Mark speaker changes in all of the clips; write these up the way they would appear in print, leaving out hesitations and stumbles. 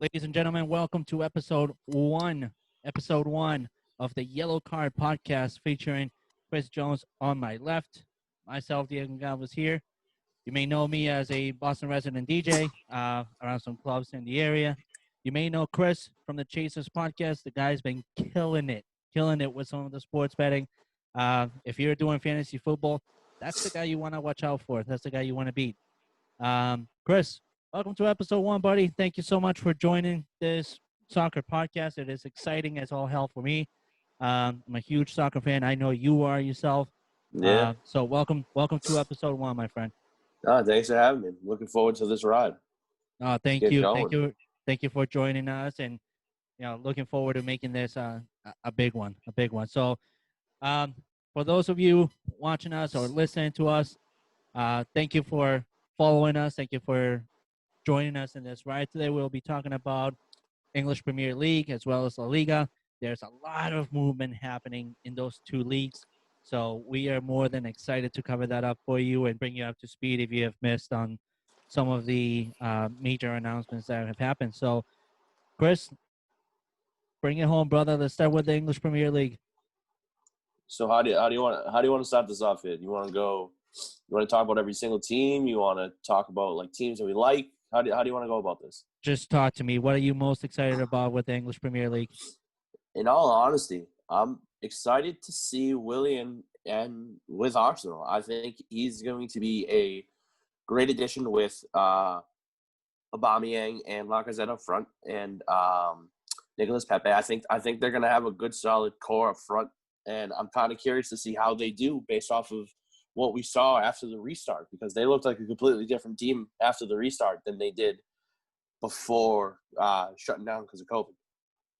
Speaker 1: Ladies and gentlemen, welcome to episode one of the Yellow Card podcast featuring Chris Jones on my left, myself, Diego Galvez here. You may know me as a Boston resident DJ around some clubs in the area. You may know Chris from the Chasers podcast. The guy's been killing it with some of the sports betting. If you're doing fantasy football, that's the guy you want to watch out for. That's the guy you want to beat. Chris, welcome to episode one, buddy. Thank you so much for joining this soccer podcast. It is exciting as all hell for me. I'm a huge soccer fan. I know you are yourself.
Speaker 2: Yeah.
Speaker 1: So welcome to episode one, my friend.
Speaker 2: Thanks for having me. Looking forward to this ride. Let's
Speaker 1: Thank
Speaker 2: get
Speaker 1: you,
Speaker 2: going.
Speaker 1: thank you for joining us, and looking forward to making this a big one, So, um, for those of you watching us or listening to us, thank you for following us. Thank you for joining us in this ride. Today we'll be talking about English Premier League as well as La Liga. There's a lot of movement happening in those two leagues. So we are more than excited to cover that up for you and bring you up to speed if you have missed on some of the major announcements that have happened. So, Chris, bring it home, brother. Let's start with the English Premier League.
Speaker 2: So how do you want to start this off here? You want to go? You want to talk about every single team? You want to talk about like teams that we like? How do you want to go about this?
Speaker 1: Just talk to me. What are you most excited about with the English Premier League?
Speaker 2: In all honesty, I'm excited to see Willian and with Arsenal. I think he's going to be a great addition with Aubameyang and Lacazette up front, and Nicolas Pepe. I think they're going to have a good solid core up front, and I'm kind of curious to see how they do based off of what we saw after the restart, because they looked like a completely different team after the restart than they did before shutting down because of COVID.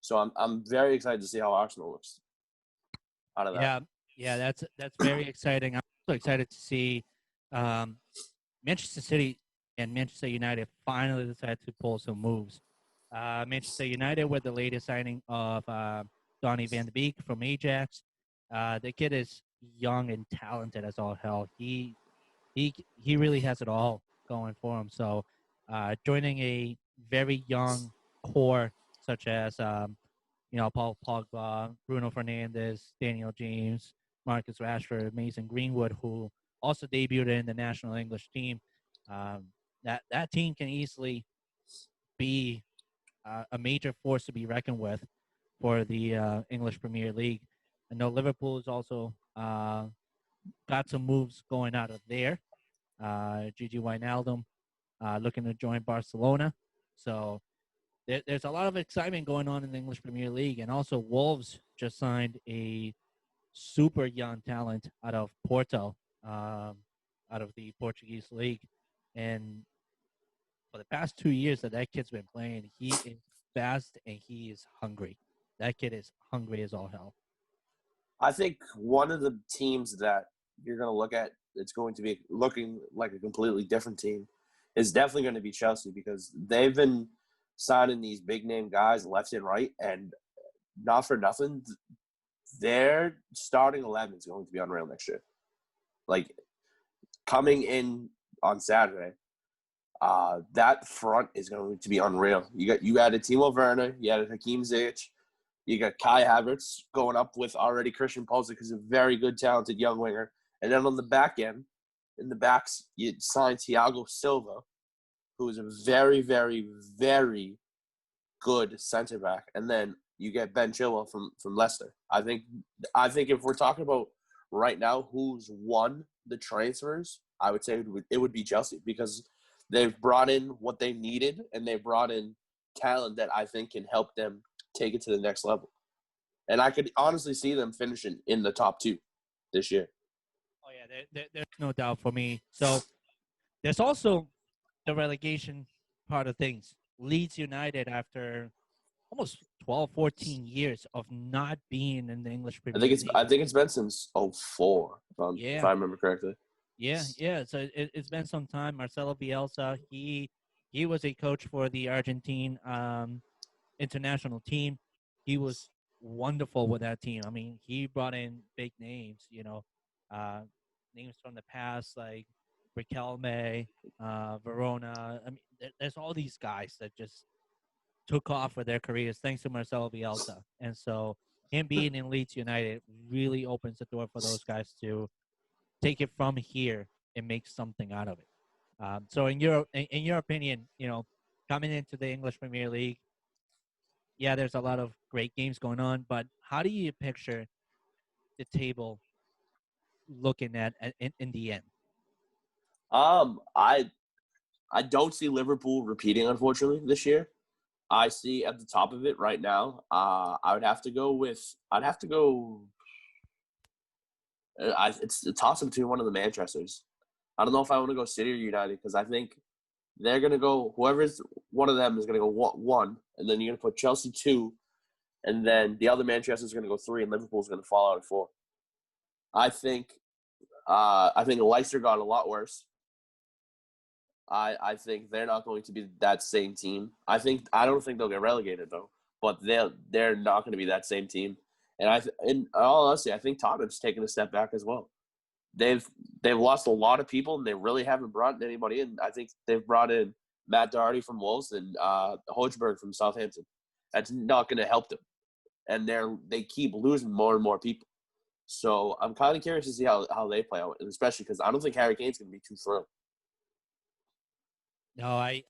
Speaker 2: So I'm very excited to see how Arsenal looks out of that.
Speaker 1: Yeah, that's very exciting. I'm also excited to see um, Manchester City and Manchester United finally decided to pull some moves. Manchester United with the latest signing of Donny van de Beek from Ajax. The kid is young and talented as all hell. He really has it all going for him. So joining a very young core such as Paul Pogba, Bruno Fernandes, Daniel James, Marcus Rashford, Mason Greenwood, who also debuted in the national English team. Um, that team can easily be a major force to be reckoned with for the English Premier League. I know Liverpool has also got some moves going out of there. Gigi Wijnaldum looking to join Barcelona. So there's a lot of excitement going on in the English Premier League. And also Wolves just signed a super young talent out of Porto, out of the Portuguese league. And for the past 2 years that kid's been playing, he is fast and he is hungry. That kid is hungry as all hell.
Speaker 2: I think one of the teams that you're going to look at that's going to be looking like a completely different team is definitely going to be Chelsea, because they've been signing these big name guys left and right, and not for nothing, their starting 11 is going to be unreal next year. Like, coming in on Saturday, that front is going to be unreal. You added Timo Werner, you added Hakeem Ziyech, you got Kai Havertz going up with already Christian Pulisic, who's a very good, talented young winger. And then on the back end, in the backs, you signed Thiago Silva, who is a very, very, very good center back. And then you get Ben Chilwell from Leicester. I think if we're talking about right now who's won the transfers, I would say it would be Chelsea, because they've brought in what they needed, and they brought in talent that I think can help them take it to the next level. And I could honestly see them finishing in the top two this year.
Speaker 1: Oh, yeah, there's no doubt for me. So there's also the relegation part of things. Leeds United, after almost 12, 14 years of not being in the English Premier League.
Speaker 2: I think it's been since 04, if
Speaker 1: Yeah,
Speaker 2: I remember correctly.
Speaker 1: yeah. So it's been some time. Marcelo Bielsa, he was a coach for the Argentine international team. He was wonderful with that team. I mean, he brought in big names, uh, names from the past like Riquelme, Verona. I mean, there's all these guys that just took off with their careers thanks to Marcelo Bielsa. And so him being in Leeds United really opens the door for those guys to take it from here and make something out of it. So in your opinion, coming into the English Premier League, yeah, there's a lot of great games going on, but how do you picture the table looking in the end?
Speaker 2: I don't see Liverpool repeating, unfortunately, this year. I see at the top of it right now. I'd have to go. It's a toss up between one of the Manchesters. I don't know if I want to go City or United because I think they're gonna go. Whoever's one of them is gonna go one, and then you're gonna put Chelsea 2, and then the other Manchester's gonna go 3, and Liverpool's gonna fall out at 4. I think. I think Leicester got a lot worse. I think they're not going to be that same team. I don't think they'll get relegated though, but they're not going to be that same team. And in all honesty, I think Tottenham's taken a step back as well. They've lost a lot of people, and they really haven't brought anybody in. I think they've brought in Matt Doherty from Wolves and Hojbjerg from Southampton. That's not going to help them, and they keep losing more and more people. So I'm kind of curious to see how they play out, especially because I don't think Harry Kane's going to be too thrilled.
Speaker 1: No, I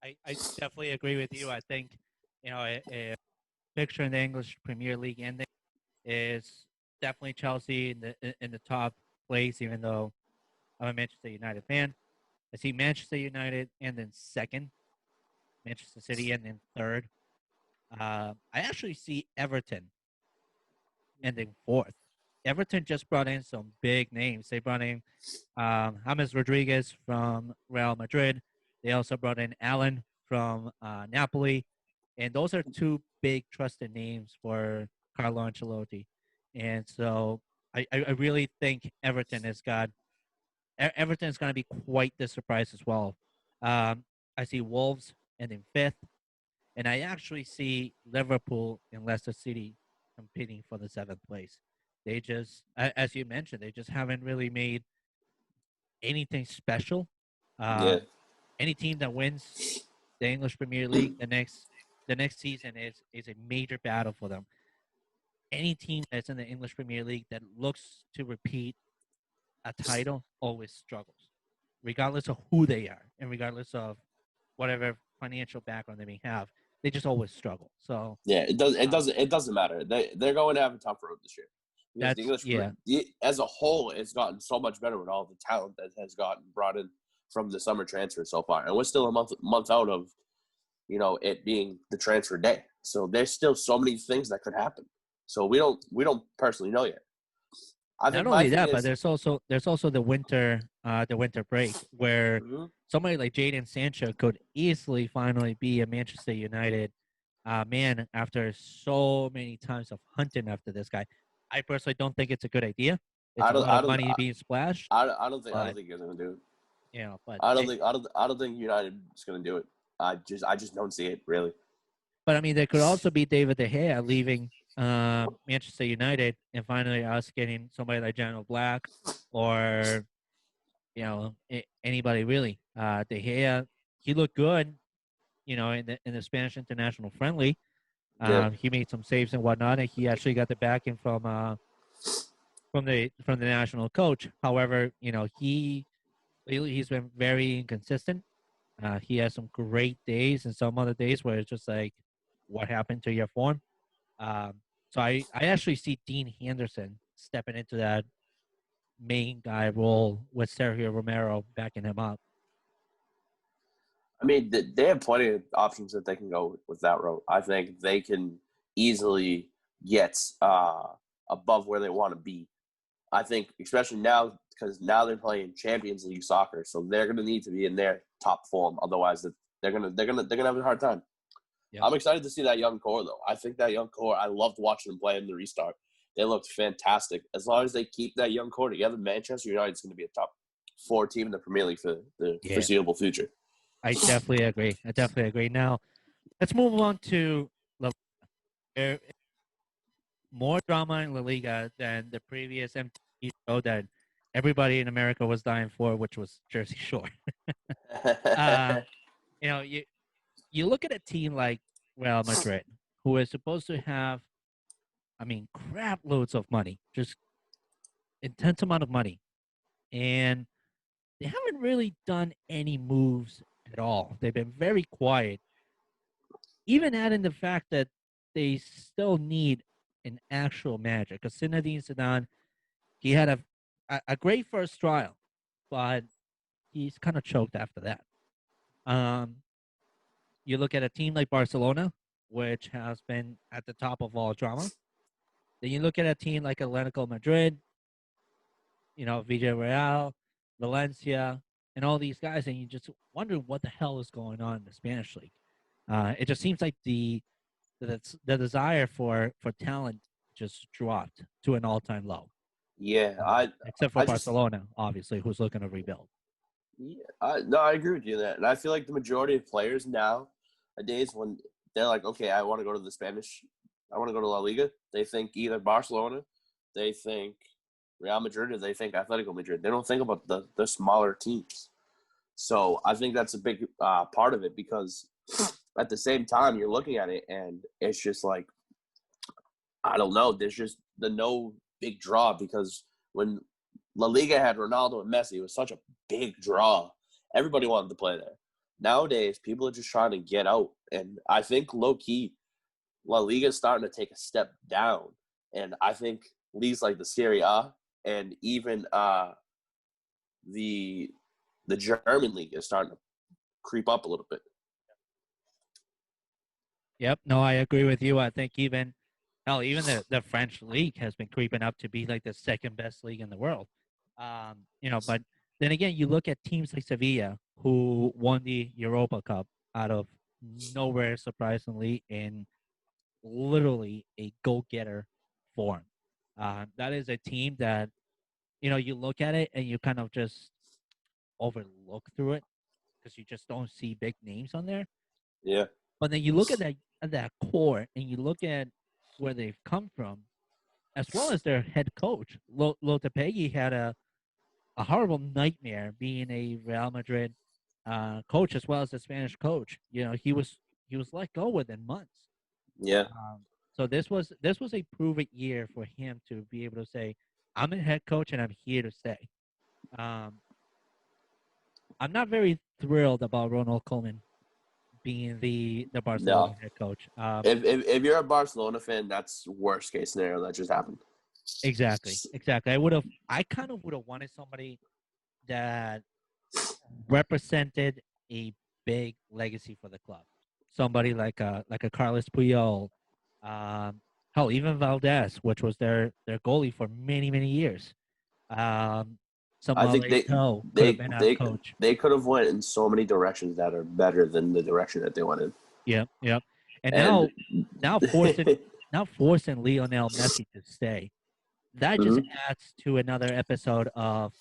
Speaker 1: definitely agree with you. I think, a picture in the English Premier League ending is definitely Chelsea in the top place, even though I'm a Manchester United fan. I see Manchester United and then second, Manchester City and then third. I actually see Everton ending fourth. Everton just brought in some big names. They brought in James Rodriguez from Real Madrid. They also brought in Allen from Napoli. And those are two big trusted names for Carlo Ancelotti. And so I really think Everton is going to be quite the surprise as well. I see Wolves ending fifth. And I actually see Liverpool and Leicester City competing for the seventh place. They just, as you mentioned, they just haven't really made anything special.
Speaker 2: Yeah.
Speaker 1: Any team that wins the English Premier League the next season is a major battle for them. Any team that's in the English Premier League that looks to repeat a title always struggles, regardless of who they are and regardless of whatever financial background they may have. They just always struggle. So
Speaker 2: yeah, it doesn't matter. They're going to have a tough road this year. Because the English as a whole, it's gotten so much better with all the talent that has gotten brought in from the summer transfer so far, and we're still a month out of, it being the transfer day. So there's still so many things that could happen. So we don't personally know yet.
Speaker 1: Not only that, but there's also the winter break where somebody like Jadon Sancho could easily finally be a Manchester United man after so many times of hunting after this guy. I personally don't think it's a good idea. It's a lot of money being splashed.
Speaker 2: I don't think you're gonna do it.
Speaker 1: But
Speaker 2: I don't think United is gonna do it. I just don't see it really.
Speaker 1: But I mean, there could also be David De Gea leaving Manchester United, and finally us getting somebody like Daniel Black, or anybody really. De Gea, he looked good, in the Spanish international friendly. He made some saves and whatnot, and he actually got the backing from the national coach. However, he's been very inconsistent. He has some great days and some other days where it's just like, what happened to your form? So I actually see Dean Henderson stepping into that main guy role with Sergio Romero backing him up.
Speaker 2: I mean, they have plenty of options that they can go with that route. I think they can easily get above where they want to be. I think, especially now, because now they're playing Champions League soccer, so they're going to need to be in their top form. Otherwise, they're gonna have a hard time. Yep. I'm excited to see that young core, though. I think that young core, I loved watching them play in the restart. They looked fantastic. As long as they keep that young core together, Manchester United is going to be a top 4 team in the Premier League for the foreseeable future.
Speaker 1: I definitely agree. Now, let's move on to La Liga. More drama in La Liga than the previous MTV show that everybody in America was dying for, which was Jersey Shore. You look at a team like Real Madrid, who is supposed to have, crap loads of money, just intense amount of money, and they haven't really done any moves at all. They've been very quiet, even adding the fact that they still need an actual manager. Because Zinedine Zidane, he had a great first trial, but he's kind of choked after that. Um, you look at a team like Barcelona, which has been at the top of all drama. Then you look at a team like Atletico Madrid, Villarreal, Valencia, and all these guys, and you just wonder what the hell is going on in the Spanish league. It just seems like the desire for talent just dropped to an all-time low.
Speaker 2: Yeah,
Speaker 1: Except for
Speaker 2: I just
Speaker 1: Barcelona, obviously, who's looking to rebuild.
Speaker 2: yeah, no, I agree with you that, and I feel like the majority of players nowadays, when they're like, okay, I want to go to the Spanish, I want to go to La Liga, they think either Barcelona, they think Real Madrid, or they think Atletico Madrid. They don't think about the smaller teams. So I think that's a big part of it, because at the same time you're looking at it and it's just like, I don't know. There's just no big draw, because when La Liga had Ronaldo and Messi, it was such a big draw. Everybody wanted to play there. Nowadays, people are just trying to get out. And I think low key, La Liga is starting to take a step down. And I think leagues like the Serie A and even the German league is starting to creep up a little bit.
Speaker 1: Yep, no, I agree with you. I think even the French league has been creeping up to be like the second best league in the world. But then again, you look at teams like Sevilla, who won the Europa Cup out of nowhere, surprisingly, in literally a go-getter form. That is a team that you look at it and you kind of just overlook through it because you just don't see big names on there.
Speaker 2: Yeah.
Speaker 1: But then you look at that core and you look at where they've come from, as well as their head coach. Lopetegui had a horrible nightmare being a Real Madrid coach as well as a Spanish coach. He was let go within months.
Speaker 2: Yeah.
Speaker 1: So this was a proven year for him to be able to say, "I'm a head coach and I'm here to stay." I'm not very thrilled about Ronald Koeman being the Barcelona
Speaker 2: No.
Speaker 1: head coach.
Speaker 2: If you're a Barcelona fan, that's worst case scenario that just happened.
Speaker 1: Exactly. I kind of would have wanted somebody that represented a big legacy for the club. Somebody like a Carlos Puyol, hell, even Valdez, which was their goalie for many years.
Speaker 2: I think
Speaker 1: Eto'o could have been our coach.
Speaker 2: they could have went in so many directions that are better than the direction that they went in.
Speaker 1: Yep. And
Speaker 2: And
Speaker 1: now forcing Lionel Messi to stay. That just adds to another episode of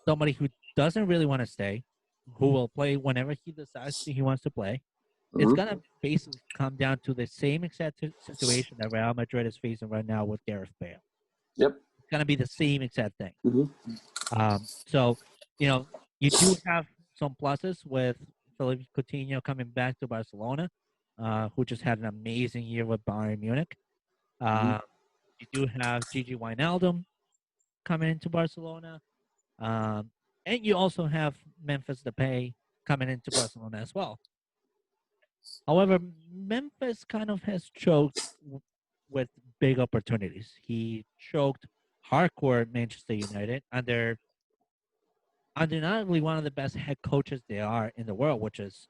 Speaker 1: somebody who doesn't really want to stay, who will play whenever he decides he wants to play. It's going to basically come down to the same exact situation that Real Madrid is facing right now with Gareth Bale.
Speaker 2: Yep.
Speaker 1: It's going to be the same exact thing.
Speaker 2: Mm-hmm.
Speaker 1: You do have some pluses with Philippe Coutinho coming back to Barcelona, who just had an amazing year with Bayern Munich. You do have Gigi Wijnaldum coming into Barcelona. And you also have Memphis Depay coming into Barcelona as well. However, Memphis kind of has choked with big opportunities. He choked hardcore at Manchester United under undeniably one of the best head coaches they are in the world, which is,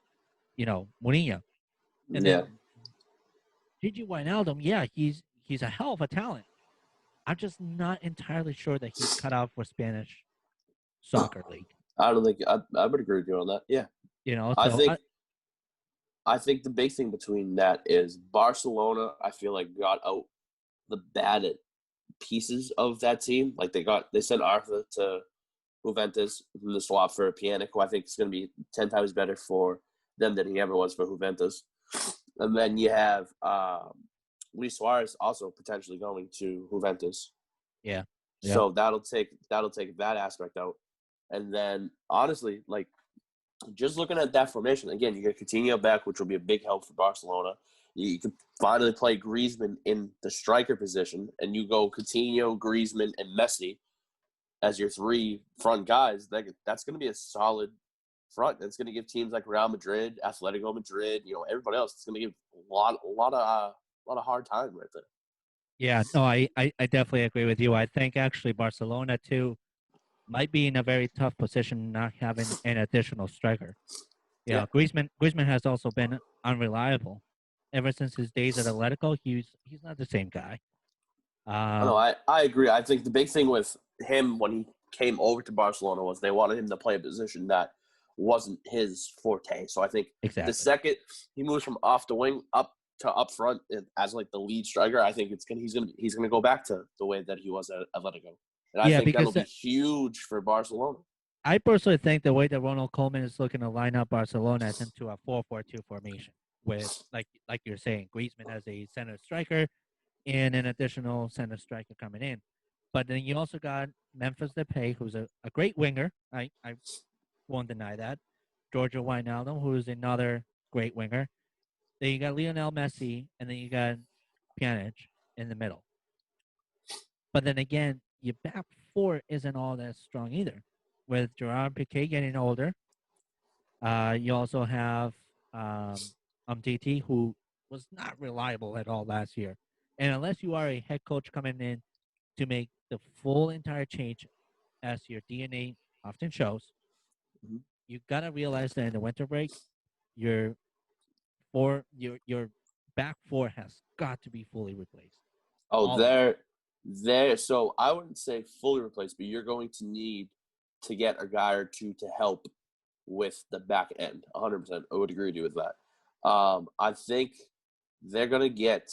Speaker 1: Mourinho. And then Gigi Wijnaldum, yeah, he's a hell of a talent. I'm just not entirely sure that he's cut out for Spanish soccer league.
Speaker 2: I don't think I would agree with you on that. Yeah. I think the big thing between that is Barcelona, I feel like, got out the bad pieces of that team. Like they sent Arthur to Juventus from the swap for Pjanic, who I think is going to be 10 times better for them than he ever was for Juventus. And then you have Luis Suarez also potentially going to Juventus.
Speaker 1: Yeah.
Speaker 2: So that'll take that aspect out. And then honestly, like, just looking at that formation, again, you get Coutinho back, which will be a big help for Barcelona. You could finally play Griezmann in the striker position, and you go Coutinho, Griezmann, and Messi as your three front guys. That's going to be a solid front. That's going to give teams like Real Madrid, Atletico Madrid, everybody else. It's going to give a lot of hard time right there.
Speaker 1: Yeah, no, I definitely agree with you. I think actually Barcelona too might be in a very tough position not having an additional striker.
Speaker 2: Yeah.
Speaker 1: Griezmann has also been unreliable ever since his days at Atletico. He's not the same guy.
Speaker 2: No, I agree. I think the big thing with him when he came over to Barcelona was they wanted him to play a position that wasn't his forte. So I think
Speaker 1: exactly.
Speaker 2: the second he moves from off the wing up to up front as like the lead striker, I think he's gonna go back to the way that he was at Atletico, and I think that'll be huge for Barcelona.
Speaker 1: I personally think the way that Ronald Koeman is looking to line up Barcelona is into a 4-4-2 formation with like you're saying, Griezmann as a center striker and an additional center striker coming in. But then you also got Memphis Depay, who's a great winger. I won't deny that. Giorgio Wijnaldum, who is another great winger. Then you got Lionel Messi, and then you got Pjanic in the middle. But then again, your back four isn't all that strong either. With Gerard Piqué getting older, you also have Umtiti, who was not reliable at all last year. And unless you are a head coach coming in to make the full entire change, as your DNA often shows, you gotta realize that in the winter break, your back four has got to be fully replaced.
Speaker 2: Oh, there. So I wouldn't say fully replaced, but you're going to need to get a guy or two to help with the back end. 100%. I would agree with you with that. I think they're gonna get.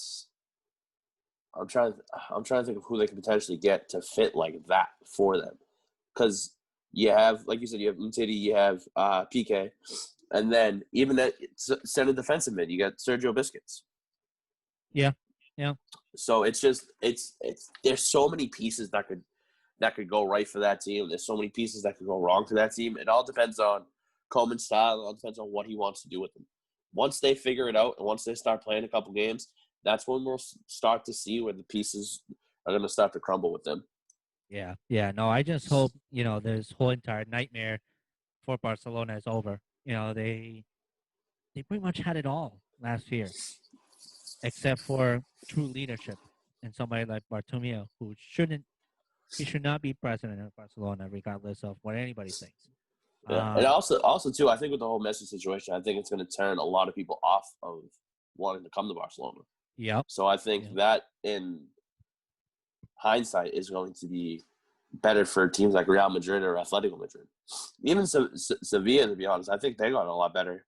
Speaker 2: I'm trying to think of who they could potentially get to fit like that for them, because you have, like you said, you have Umtiti, you have Piqué, and then even at center defensive mid, you got Sergio Busquets.
Speaker 1: Yeah.
Speaker 2: So it's there's so many pieces that could go right for that team. There's so many pieces that could go wrong for that team. It all depends on Koeman's style. It all depends on what he wants to do with them. Once they figure it out and once they start playing a couple games, that's when we'll start to see where the pieces are going to start to crumble with them.
Speaker 1: Yeah. No, I just hope this whole entire nightmare for Barcelona is over. They pretty much had it all last year, except for true leadership and somebody like Bartomeu, who should not be president of Barcelona, regardless of what anybody thinks.
Speaker 2: Yeah. And also too, I think with the whole Messi situation, I think it's going to turn a lot of people off of wanting to come to Barcelona.
Speaker 1: Yep.
Speaker 2: So I think that in hindsight is going to be better for teams like Real Madrid or Atletico Madrid. Even Sevilla, to be honest, I think they got a lot better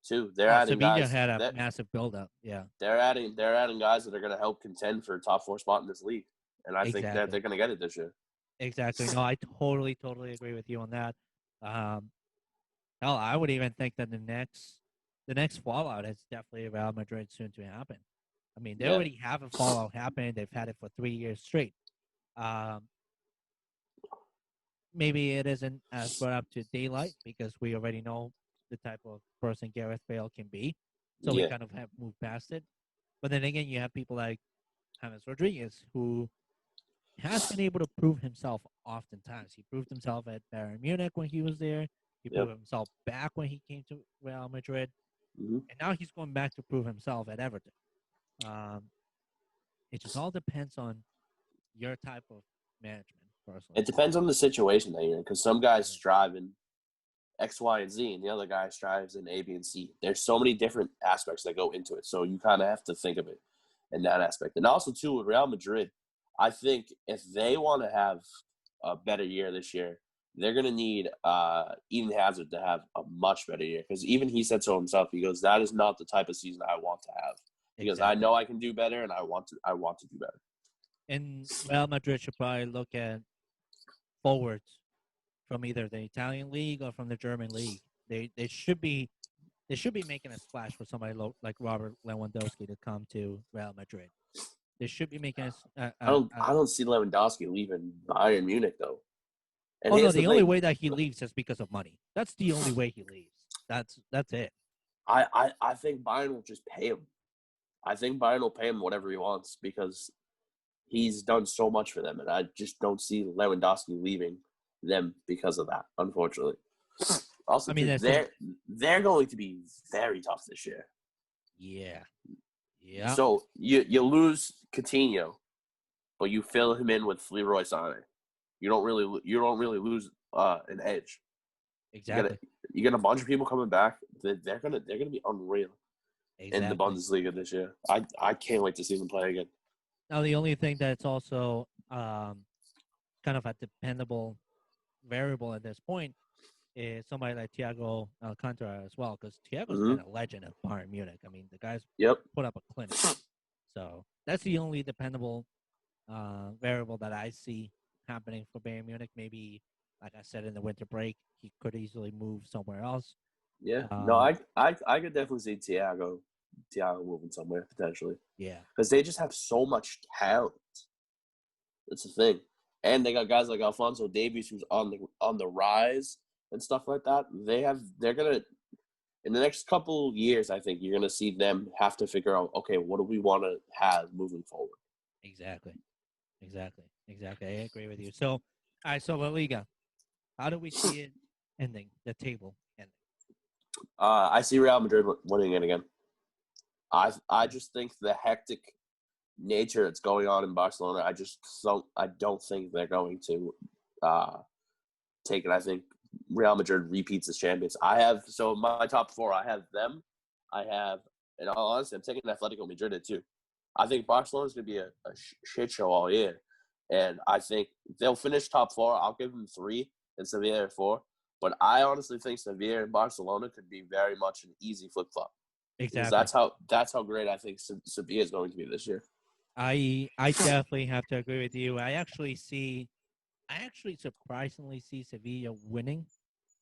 Speaker 2: too. They're adding
Speaker 1: Sevilla
Speaker 2: guys.
Speaker 1: had a massive buildup. Yeah.
Speaker 2: They're adding guys that are going to help contend for a top 4 spot in this league, and I think that they're going to get it this year.
Speaker 1: Exactly. No, I totally agree with you on that. Hell, I would even think that the next fallout is definitely Real Madrid soon to happen. I mean, they already have a fallout happening. They've had it for 3 years straight. Maybe it isn't as brought up to daylight because we already know the type of person Gareth Bale can be. So we kind of have moved past it. But then again, you have people like James Rodriguez, who has been able to prove himself oftentimes. He proved himself at Bayern Munich when he was there. He proved himself back when he came to Real Madrid.
Speaker 2: Mm-hmm.
Speaker 1: And now he's going back to prove himself at Everton. It just all depends on your type of management, personally.
Speaker 2: It depends on the situation that you're in, because some guys strive in X, Y, and Z, and the other guy strives in A, B, and C. There's so many different aspects that go into it, so you kind of have to think of it in that aspect. And also, too, with Real Madrid, I think if they want to have a better year this year, they're going to need Eden Hazard to have a much better year, because even he said so himself. He goes, that is not the type of season I want to have. Because I know I can do better, and I want to do better.
Speaker 1: And Real Madrid should probably look at forwards from either the Italian league or from the German league. They should be making a splash for somebody like Robert Lewandowski to come to Real Madrid. They should be making
Speaker 2: I don't see Lewandowski leaving Bayern Munich though. And
Speaker 1: the only way that he leaves is because of money. That's the only way he leaves. That's it.
Speaker 2: I think Bayern will just pay him. I think Bayern will pay him whatever he wants because he's done so much for them, and I just don't see Lewandowski leaving them because of that, unfortunately. Also,
Speaker 1: I mean,
Speaker 2: they're going to be very tough this year.
Speaker 1: yeah.
Speaker 2: So you lose Coutinho, but you fill him in with Leroy Sané. You don't really lose an edge.
Speaker 1: Exactly.
Speaker 2: You get a bunch of people coming back. They're gonna be unreal in the
Speaker 1: Exactly.
Speaker 2: Bundesliga this year. I can't wait to see them play again.
Speaker 1: Now, the only thing that's also kind of a dependable variable at this point is somebody like Thiago Alcantara as well, because Thiago's been a legend at Bayern Munich. I mean, the guy's put up a clinic. So that's the only dependable variable that I see happening for Bayern Munich. Maybe, like I said, in the winter break, he could easily move somewhere else.
Speaker 2: Yeah, no, I could definitely see Thiago moving somewhere potentially.
Speaker 1: Yeah,
Speaker 2: because they just have so much talent. That's the thing, and they got guys like Alphonso Davies who's on the rise and stuff like that. They're gonna in the next couple years. I think you're gonna see them have to figure out, okay, what do we want to have moving forward.
Speaker 1: Exactly. I agree with you. So, all right. So La Liga, how do we see it ending? The table ending.
Speaker 2: I see Real Madrid winning it again. I just think the hectic nature that's going on in Barcelona, I don't think they're going to take it. I think Real Madrid repeats as champions. My top four. I have them. In all honesty, I'm taking Atletico Madrid too. I think Barcelona's going to be a shit show all year, and I think they'll finish top four. I'll give them 3 and Sevilla 4. But I honestly think Sevilla and Barcelona could be very much an easy flip flop.
Speaker 1: Exactly.
Speaker 2: Because that's how great I think Sevilla is going to be this year.
Speaker 1: I definitely have to agree with you. I actually surprisingly see Sevilla winning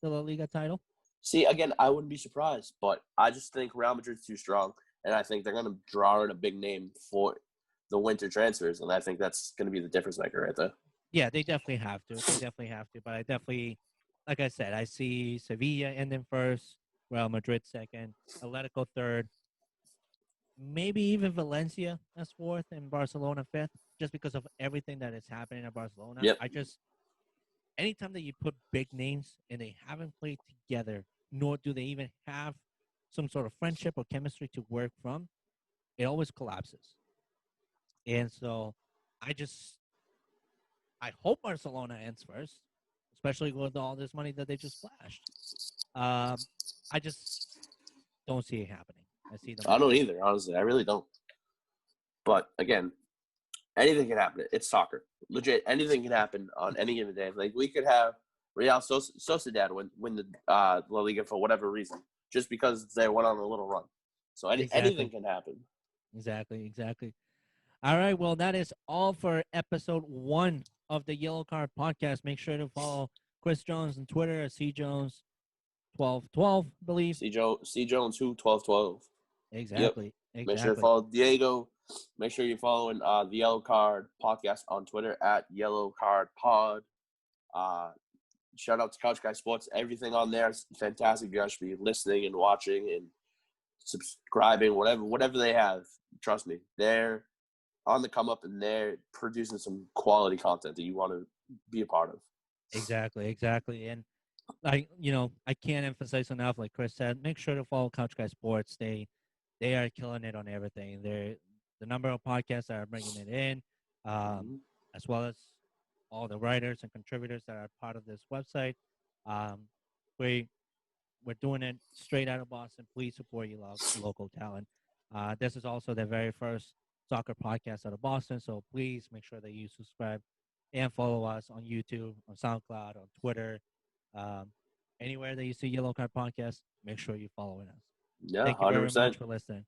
Speaker 1: the La Liga title.
Speaker 2: See, again, I wouldn't be surprised, but I just think Real Madrid's too strong, and I think they're going to draw in a big name for the winter transfers, and I think that's going to be the difference maker right there.
Speaker 1: Yeah, they definitely have to. But I definitely, like I said, I see Sevilla ending first, Real Madrid second, Atletico third, maybe even Valencia as fourth, and Barcelona fifth, just because of everything that is happening at Barcelona.
Speaker 2: Yep.
Speaker 1: Anytime that you put big names and they haven't played together, nor do they even have some sort of friendship or chemistry to work from, it always collapses. And so I hope Barcelona ends first, especially with all this money that they just flashed. I just don't see it happening.
Speaker 2: I don't either, honestly. I really don't. But again, anything can happen. It's soccer. Legit, anything can happen on any given day. Like, we could have Real Sociedad win the La Liga for whatever reason, just because they went on a little run. So anything can happen.
Speaker 1: Exactly. All right, well, that is all for episode 1 of the Yellow Card Podcast. Make sure to follow Chris Jones on Twitter at cjones1212, I believe.
Speaker 2: C Jones 1212.
Speaker 1: Exactly.
Speaker 2: Make sure to follow Diego. Make sure you're following the Yellow Card Podcast on Twitter at Yellow Card Pod. Shout out to Couch Guy Sports. Everything on there is fantastic. You guys should be listening and watching and subscribing, whatever they have. Trust me, they're on the come up and they're producing some quality content that you want to be a part of.
Speaker 1: Exactly. And I can't emphasize enough, like Chris said, make sure to follow Couch Guy Sports. They are killing it on everything. They're the number of podcasts that are bringing it in, as well as all the writers and contributors that are part of this website. We're doing it straight out of Boston. Please support your local talent. This is also the very first soccer podcast out of Boston, so please make sure that you subscribe and follow us on YouTube, on SoundCloud, on Twitter, anywhere that you see Yellow Card Podcast. Make sure you're following us.
Speaker 2: Yeah,
Speaker 1: thank you
Speaker 2: 100%.
Speaker 1: very much for listening.